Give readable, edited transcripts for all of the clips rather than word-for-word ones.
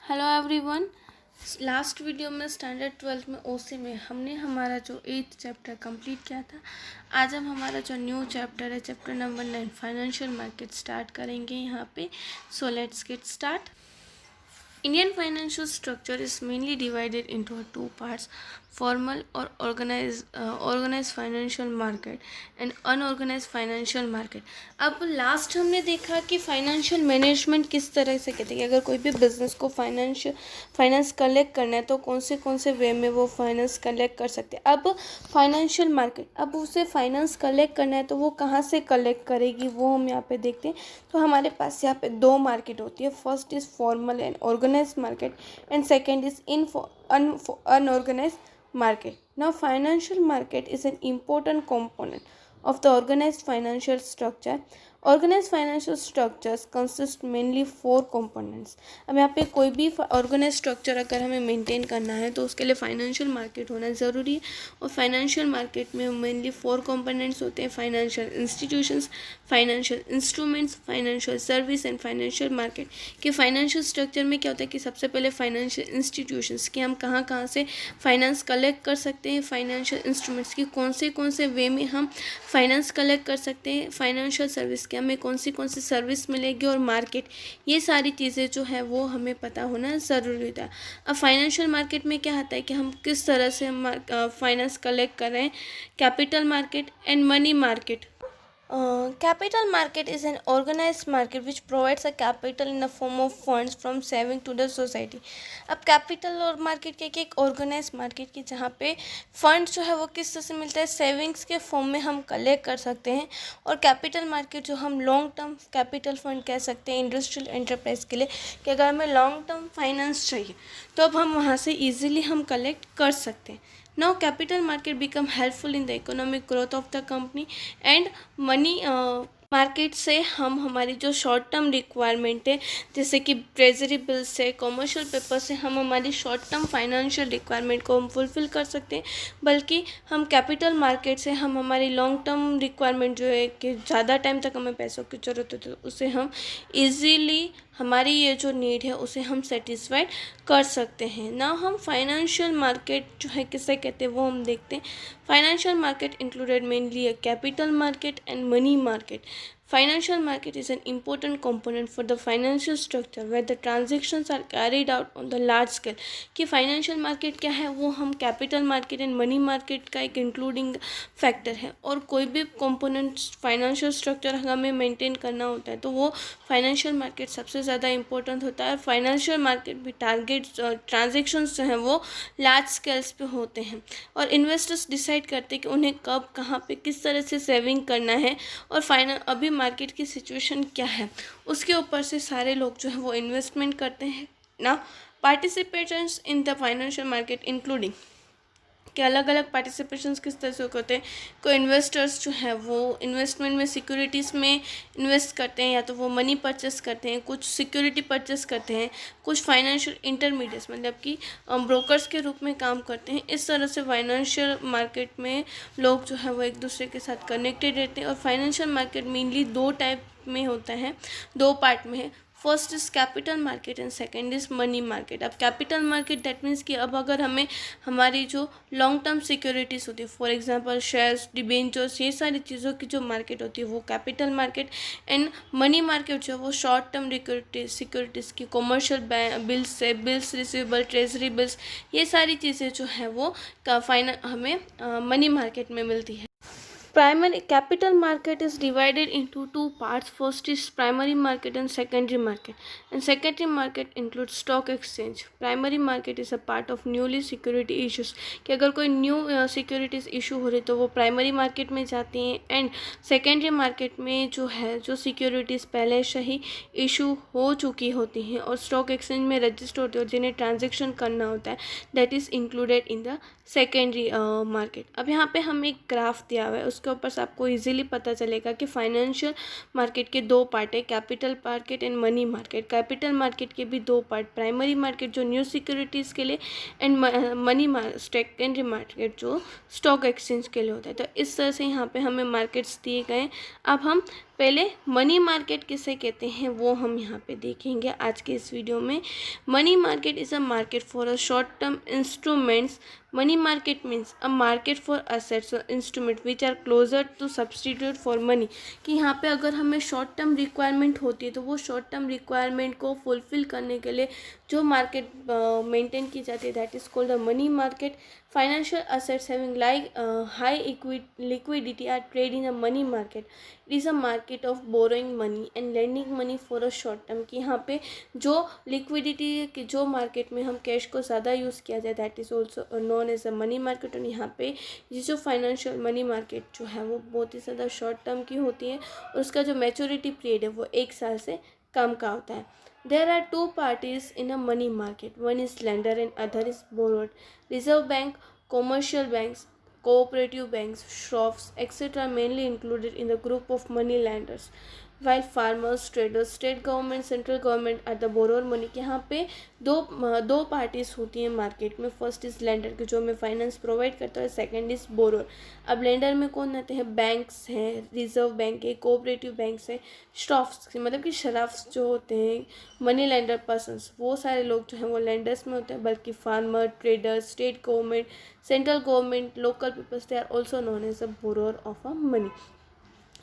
Hello everyone. Last video में standard 12 में ओसी में हमने हमारा जो 8th चैप्टर कंप्लीट किया था। आज हम हमारा जो न्यू चैप्टर है chapter number 9 financial market start करेंगे यहाँ पे। So let's get start. Indian financial structure is mainly divided into two parts: formal or organized financial market and unorganized financial market. अब लास्ट हमने देखा कि फाइनेंशियल मैनेजमेंट किस तरह से कहते हैं कि अगर कोई भी बिजनेस को फाइनेंस कलेक्ट करना है तो कौन से वे में वो फाइनेंस कलेक्ट कर सकते हैं। अब फाइनेंशियल मार्केट, अब उसे फाइनेंस कलेक्ट करना है तो वो कहाँ से कलेक्ट करेगी वो हम यहाँ पे देखते हैं। तो हमारे पास यहाँ पे दो मार्केट होती है। First is formal and organised market and second is unorganized market. Now financial market is an important component of the organized financial structure. Organized financial structures consist mainly four components. अब यहाँ पे कोई भी organise structure अगर हमें maintain करना है तो उसके लिए फाइनेंशियल मार्केट होना ज़रूरी है। और फाइनेंशियल मार्केट में मेनली फोर कंपोनेंट्स होते हैं: financial institutions, financial instruments, financial service and financial market. कि फाइनेंशियल स्ट्रक्चर में क्या होता है कि सबसे पहले फाइनेंशियल इंस्टीट्यूशंस कि हम कहाँ कहाँ से फाइनेंस कलेक्ट कर सकते हैं, फाइनेंशियल इंस्ट्रूमेंट्स की कौन से वे में हम फाइनेंस कलेक्ट कर सकते हैं, फाइनेंशियल सर्विस के हमें कौन सी सर्विस मिलेगी, और मार्केट, ये सारी चीज़ें जो है वो हमें पता होना ज़रूरी होता है। अब फाइनेंशियल मार्केट में क्या आता है कि हम किस तरह से फाइनेंस कलेक्ट कर रहे हैं। Capital market and money market. Capital market is an organized market which provides a capital in the form of funds from saving to the society. अब कैपिटल और मार्केट के एक ऑर्गेनाइज मार्केट की जहाँ पे फंड जो है वो किस तरह से मिलता है, सेविंग्स के फॉर्म में हम कलेक्ट कर सकते हैं। और कैपिटल मार्केट जो हम लॉन्ग टर्म कैपिटल फंड कह सकते हैं इंडस्ट्रियल एंटरप्राइज के लिए, कि अगर हमें लॉन्ग टर्म फाइनेंस चाहिए तो अब हम वहाँ से ईजिली हम कलेक्ट कर सकते हैं। Now capital market become helpful in the economic growth of the company and money market से हम हमारी जो शॉर्ट टर्म रिक्वायरमेंट है, जैसे कि ट्रेजरी बिल्स से, कमर्शियल पेपर से, हम हमारी शॉर्ट टर्म फाइनेंशियल रिक्वायरमेंट को हम फुलफ़िल कर सकते हैं। बल्कि हम कैपिटल मार्केट से हम हमारी लॉन्ग टर्म रिक्वायरमेंट जो है कि ज़्यादा टाइम तक हमें पैसों की ज़रूरत होती है, उसे हम ईज़िली हमारी ये जो नीड है उसे हम सेटिस्फाइड कर सकते हैं ना। हम फाइनेंशियल मार्केट जो है किसे कहते हैं वो हम देखते हैं। Financial market included mainly a capital market and money market. Financial market is an important component for the financial structure where the transactions are carried out on the large scale. कि फाइनेंशियल मार्केट क्या है, वो हम capital market and money market का एक including factor है। और कोई भी कंपोनेंट फाइनेंशियल स्ट्रक्चर हमें मेंटेन करना होता है तो वो फाइनेंशियल मार्केट सबसे ज़्यादा इंपॉर्टेंट होता है। फाइनेंशियल मार्केट भी टारगेट ट्रांजेक्शन्स जो हैं वो लार्ज स्केल्स पे होते हैं और इन्वेस्टर्स डिसाइड करते हैं कि उन्हें कब, कहाँ पे, किस तरह से सेविंग करना है और अभी मार्केट की सिचुएशन क्या है उसके ऊपर से सारे लोग जो है वो इन्वेस्टमेंट करते हैं ना। Participations in the financial market including कि अलग अलग पार्टिसिपेशंस किस तरह से होते हैं। कोई इन्वेस्टर्स जो है वो इन्वेस्टमेंट में सिक्योरिटीज़ में इन्वेस्ट करते हैं, या तो वो मनी परचेस करते हैं, कुछ सिक्योरिटी परचेस करते हैं, कुछ फाइनेंशियल इंटरमीडिएट्स मतलब कि ब्रोकर्स के रूप में काम करते हैं। इस तरह से फाइनेंशियल मार्केट में लोग जो है वो एक दूसरे के साथ कनेक्टेड रहते हैं। और फाइनेंशियल मार्केट मेनली दो टाइप में होता है, दो पार्ट में है। First is capital market and second is money market. अब कैपिटल मार्केट दैट मीन्स कि अब अगर हमें हमारी जो लॉन्ग टर्म सिक्योरिटीज़ होती है, फॉर एग्जांपल शेयर्स, डिबेंचर्स, ये सारी चीज़ों की जो मार्केट होती है वो capital market. And money market जो है वो शॉर्ट टर्म सिक्योरिटीज़ की कॉमर्शियल बिल्स से, बिल्स रिसीवेबल, ट्रेजरी बिल्स, ये सारी चीज़ें जो है वो हमें मनी मार्केट में मिलती है. Primary capital market is divided into two parts. First is primary market and secondary market. And secondary market includes stock exchange. Primary market is a part of newly security issues. कि अगर कोई new securities issue हो रही तो वो primary market में जाती हैं. एंड सेकेंडरी मार्केट में जो है जो सिक्योरिटीज़ पहले से ही इशू हो चुकी होती हैं और स्टॉक एक्सचेंज में रजिस्टर होती है और जिन्हें ट्रांजेक्शन करना होता है, that is included in the secondary market. अब यहाँ पे हमें एक ग्राफ दिया हुआ है, उसके ऊपर से आपको इजीली पता चलेगा कि फाइनेंशियल मार्केट के दो पार्ट है, capital market and money market. Capital market के भी दो पार्ट, प्राइमरी मार्केट जो न्यू सिक्योरिटीज़ के लिए एंड मनी सेकेंडरी मार्केट जो स्टॉक एक्सचेंज के लिए होता है. तो इस तरह से यहाँ पे हमें मार्केट्स दिए गए हैं. अब हम पहले मनी मार्केट किसे कहते हैं वो हम यहाँ पे देखेंगे आज के इस वीडियो में। Money market is a market for a short term instruments. Money market means a market for assets और instrument which are closer to substitute for money. कि यहाँ पे अगर हमें शॉर्ट टर्म रिक्वायरमेंट होती है तो वो शॉर्ट टर्म रिक्वायरमेंट को फुलफिल करने के लिए जो मार्केट मेंटेन की जाती है that is called the money market. Financial assets having like high liquidity are traded in a money market. It is a market of borrowing money and lending money for a short term। कि यहाँ पे जो liquidity की जो market में हम cash को ज़्यादा यूज़ किया जाए that is also known as a money market. और यहाँ पे ये जो फाइनेंशियल मनी मार्केट जो है वो बहुत ही ज़्यादा शॉर्ट टर्म की होती है और उसका जो मैच्योरिटी पीरियड है वो 1 साल से कम का होता है। There are two parties in a money market. One is lender and other is borrower. Reserve Bank, commercial banks, cooperative banks, shops, etc. are mainly included in the group of money lenders. While farmers, traders, state government, central government are the borrower money। कि यहाँ पे दो parties होती हैं market में। First is lender की जो हमें फाइनेंस प्रोवाइड करता है, सेकंड इज़ बोरोर। अब लेंडर में कौन आते हैं? बैंक्स हैं, रिजर्व बैंक है, कोऑपरेटिव बैंक्स है, स्टॉफ्स मतलब कि शराफ्स जो होते हैं मनी लेंडर पर्सनस, वो सारे लोग जो हैं वो लेंडर्स में होते हैं। बल्कि farmer, traders, state government, central government, local peoples they are also known as a borrower of a money.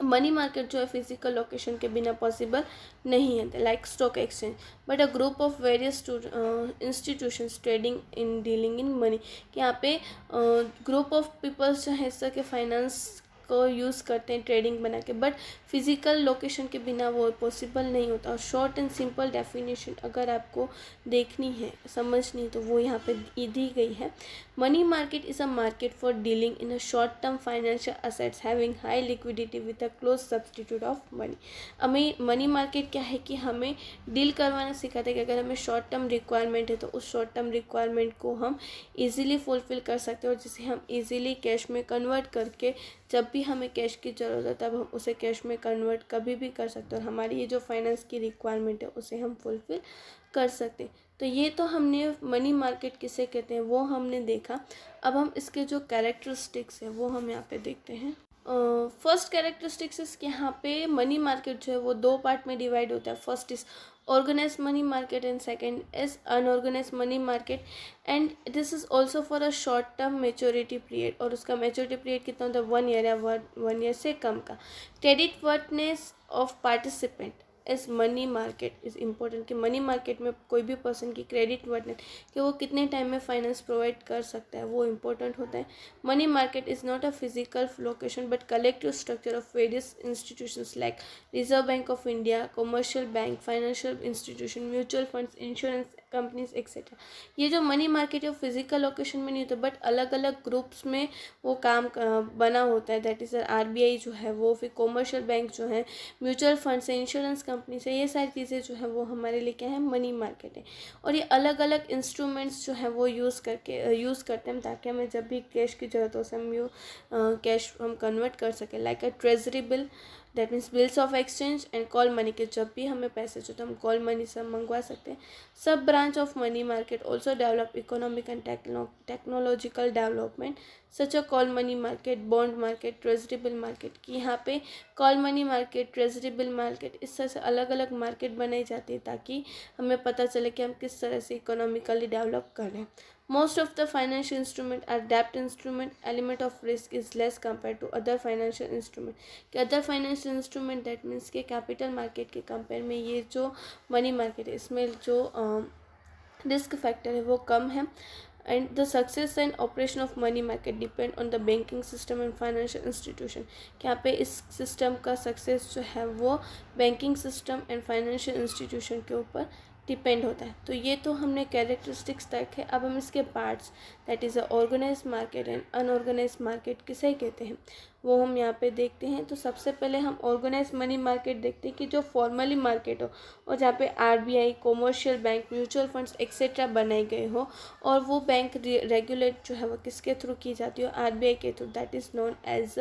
Money market जो है फिजिकल लोकेशन के बिना पॉसिबल नहीं है like stock exchange, but a group of various institutions trading in dealing in money. कि यहाँ पे group of peoples जो है इस तरह के फाइनेंस को यूज़ करते हैं ट्रेडिंग बना के, बट फिजिकल लोकेशन के बिना वो पॉसिबल नहीं होता। और शॉर्ट एंड सिंपल डेफिनेशन अगर आपको देखनी है समझनी तो वो यहाँ पे दी गई है। Money market is a market for dealing in a short term financial assets having high liquidity with a close substitute of money. हमें मनी मार्केट क्या है कि हमें डील करवाना सिखाता है कि अगर हमें शॉर्ट टर्म रिक्वायरमेंट है तो उस शॉर्ट टर्म रिक्वायरमेंट को हम इजीली फुलफिल कर सकते हैं और जिसे हम इजीली कैश में कन्वर्ट करके जब भी हमें कैश की ज़रूरत है तब हम उसे कैश में कन्वर्ट कभी भी कर सकते हैं और हमारी ये जो फाइनेंस की रिक्वायरमेंट है उसे हम फुलफिल कर सकते हैं। तो ये तो हमने मनी मार्केट किसे कहते हैं वो हमने देखा। अब हम इसके जो कैरेक्टरिस्टिक्स है वो हम यहाँ पे देखते हैं। फर्स्ट कैरेक्टरिस्टिक्स इस यहाँ पे मनी मार्केट जो है वो दो पार्ट में डिवाइड होता है। First is organise money market and second is unorganise money market and this is also for a short term maturity period. और उसका मेच्योरिटी पीरियड कितना होता है? 1 ईयर या 1 ईयर से कम का। क्रेडिट वर्थनेस ऑफ पार्टिसिपेंट इस मनी मार्केट इज़ इम्पोर्टेंट। कि मनी मार्केट में कोई भी पर्सन की क्रेडिट वर्थनेस कि वो कितने टाइम में फाइनेंस प्रोवाइड कर सकता है वो इम्पोर्टेंट होता है। Money market is not a physical location but collective structure of various institutions like reserve Bank of India, commercial bank, financial institution, mutual funds, insurance companies etcetera. ये जो money market है physical location में नहीं होता but अलग अलग groups में वो काम बना होता है। दैट इज़ आरबीआई जो है वो, फिर कमर्शियल बैंक जो है, म्यूचुअल फंड्स है, इंश्योरेंस कंपनी से, ये सारी चीज़ें जो है वो हमारे लिए क्या है? मनी मार्केट है। और ये अलग अलग इंस्ट्रूमेंट्स जो है वो यूज़ करते हैं ताकि हमें जब भी कैश की ज़रूरत हो हम कैश हम कन्वर्ट कर सकें। Like a treasury bill that means bills of exchange and call money के जब भी हमें पैसे चाहिए तो हम कॉल मनी से मंगवा सकते हैं। सब branch of money market also develop economic and technological development such a call money market, bond market, treasury bill market. की यहाँ पे call money market, treasury bill market इस तरह से अलग अलग मार्केट बनाई जाती है ताकि हमें पता चले कि हम किस तरह से इकोनॉमिकली डेवलप कर रहे हैं। Most of the financial instrument are debt instrument. Element of risk is less compared to other financial instrument। कि other financial instrument that means के कैपिटल मार्केट के कंपेयर में ये जो मनी मार्केट है इसमें जो रिस्क फैक्टर है वो कम है। And the success and operation of money market depend on the banking system and financial institution. कि यहाँ पे इस सिस्टम का सक्सेस जो है वो banking system and financial institution के ऊपर डिपेंड होता है। तो ये तो हमने कैरेक्टरिस्टिक्स तक है। अब हम इसके parts that is a organise market and unorganise market किसे कहते हैं वो हम यहाँ पे देखते हैं। तो सबसे पहले हम ऑर्गेनाइज मनी मार्केट देखते हैं कि जो फॉर्मली मार्केट हो और जहाँ पे RBI, commercial bank, mutual funds etcetera बनाए गए हो और वो बैंक रेगुलेट जो है वो किसके थ्रू की जाती हो? आरबीआई के through. That is known as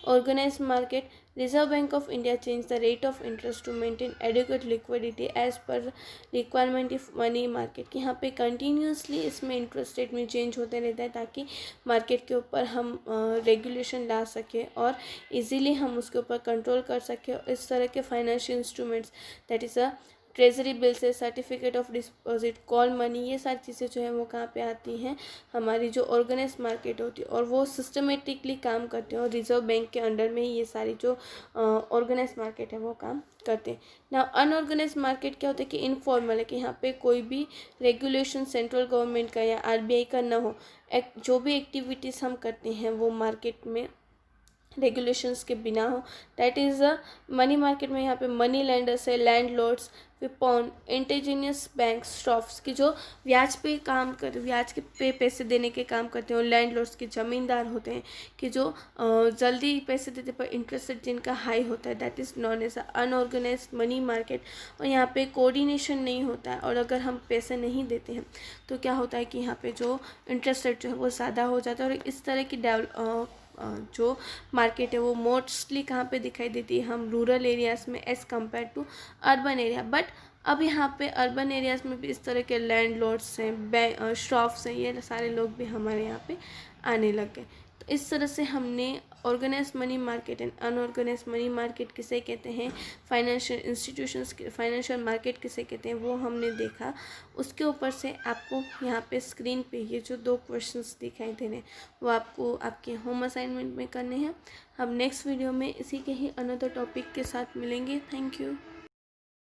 organise market. Reserve Bank of India change the rate of interest to maintain adequate liquidity as per requirement of money market. कि यहाँ पे कंटिन्यूसली इसमें इंटरेस्ट रेट में change होते रहता है ताकि मार्केट के ऊपर हम रेगुलेशन ला सकें और इजीली हम उसके ऊपर कंट्रोल कर सकें। इस तरह के financial instruments that is a treasury bills है, certificate of deposit, call money, ये सारी चीज़ें जो है वो कहाँ पे आती हैं, हमारी जो ऑर्गेनाइज मार्केट होती है और वो सिस्टमेटिकली काम करते हैं और रिजर्व बैंक के अंडर में ही ये सारी जो ऑर्गेनाइज मार्केट है वो काम करते हैं। ना अनऑर्गेनाइज मार्केट क्या होता है कि इनफॉर्मल है, कि यहाँ पे कोई भी रेगुलेशन सेंट्रल गवर्नमेंट का या आरबीआई का ना हो। जो भी एक्टिविटीज़ हम करते हैं वो मार्केट में रेगुलेशंस के बिना हो। That is a money market में यहाँ पे मनी लेंडर्स है, लैंडलॉर्ड्स, विपॉन, इंटेजिनियस बैंक्स, स्टॉफ्स की जो ब्याज पे काम कर ब्याज के पे पैसे देने के काम करते हैं, और लैंडलॉर्ड्स के ज़मींदार होते हैं कि जो जल्दी पैसे देते पर इंटरेस्ट रेट जिनका हाई होता है, that is known as unorganise money market. और यहाँ पे कोऑर्डिनेशन नहीं होता है, और अगर हम पैसे नहीं देते हैं तो क्या होता है कि यहाँ पे जो इंटरेस्ट रेट जो है वो ज़्यादा हो जाता है। और इस तरह की जो मार्केट है वो मोस्टली कहाँ पे दिखाई देती है, हम रूरल एरियाज़ में as compare to urban area. But अब यहाँ पे अर्बन एरियाज़ में भी इस तरह के लैंडलॉर्ड्स हैं, शॉप्स हैं, ये सारे लोग भी हमारे यहाँ पे आने लग गए। तो इस तरह से हमने organise money market and unorganise money market किसे कहते हैं, फाइनेंशियल इंस्टीट्यूशंस, फाइनेंशियल मार्केट किसे कहते हैं, वो हमने देखा। उसके ऊपर से आपको यहाँ पे स्क्रीन पे ये जो 2 क्वेश्चंस दिखाई दे रहे हैं वो आपको आपके होम असाइनमेंट में करने हैं। हम नेक्स्ट वीडियो में इसी के ही अनदर टॉपिक के साथ मिलेंगे। Thank you.